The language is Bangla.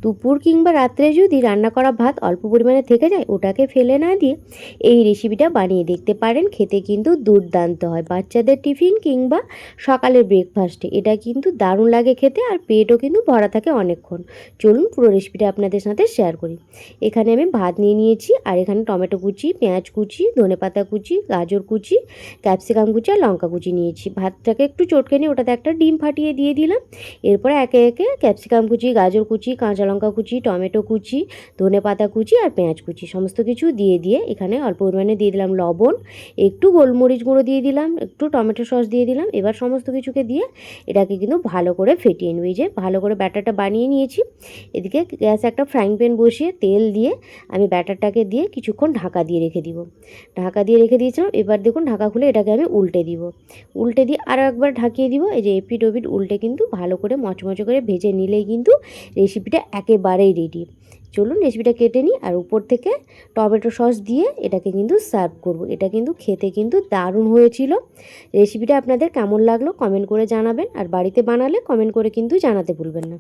দুপুর কিংবা রাত্রে যদি রান্না করা ভাত অল্প পরিমাণে থেকে যায়, ওটাকে ফেলে না দিয়ে এই রেসিপিটা বানিয়ে দেখতে পারেন। খেতে কিন্তু দুর্দান্ত হয় বাচ্চাদের টিফিন কিংবা সকালের ব্রেকফাস্টে। এটা কিন্তু দারুণ লাগে খেতে, আর পেটও কিন্তু ভরা থাকে অনেকক্ষণ। চলুন পুরো রেসিপিটা আপনাদের সাথে শেয়ার করি। এখানে আমি ভাত নিয়ে নিয়েছি, আর এখানে টমেটো কুচি, পেঁয়াজ কুচি, ধনেপাতা কুচি, গাজর কুচি, ক্যাপসিকাম কুচি আর লঙ্কা কুচি নিয়েছি। ভাতটাকে একটু চটকে নিয়ে ওটাতে একটা ডিম ফাটিয়ে দিয়ে দিলাম। এরপরে একে একে ক্যাপসিকাম কুচি, গাজর কুচি, কাঁচা লঙ্কা কুচি, টমেটো কুচি, ধনেপাতা কুচি আর পেঁয়াজ কুচি সমস্ত কিছু দিয়ে এখানে অল্প পরিমাণে দিয়ে দিলাম লবণ, একটু গোলমরিচ গুঁড়ো দিয়ে দিলাম, একটু টমেটো সস দিয়ে দিলাম। এবার সমস্ত কিছুকে দিয়ে এটাকে কিন্তু ভালো করে ফেটিয়ে নেব। এই যে ভালো করে ব্যাটারটা বানিয়ে নিয়েছি। এদিকে গ্যাসে একটা ফ্রাইং প্যান বসিয়ে তেল দিয়ে আমি ব্যাটারটাকে দিয়ে কিছুক্ষণ ঢাকা দিয়ে রেখে দিব। ঢাকা দিয়ে রেখে দিয়েছিলাম। এবার দেখুন ঢাকা খুলে এটাকে আমি উল্টে দিব। উল্টে দিয়ে আরও একবার ঢাকিয়ে দিব। এই যে এপিট ওপিট উল্টে কিন্তু ভালো করে মচমচে করে ভেজে নিলেই কিন্তু রেসিপিটা একেবারেই রেডি। চলুন রেসিপিটা কেটে নিই, আর উপর থেকে টমেটো সস দিয়ে এটাকে কিন্তু সার্ভ করব। এটা কিন্তু খেতে কিন্তু দারুণ হয়েছিল। রেসিপিটা আপনাদের কেমন লাগলো কমেন্ট করে জানাবেন, আর বাড়িতে বানালে কমেন্ট করে কিন্তু জানাতে ভুলবেন না।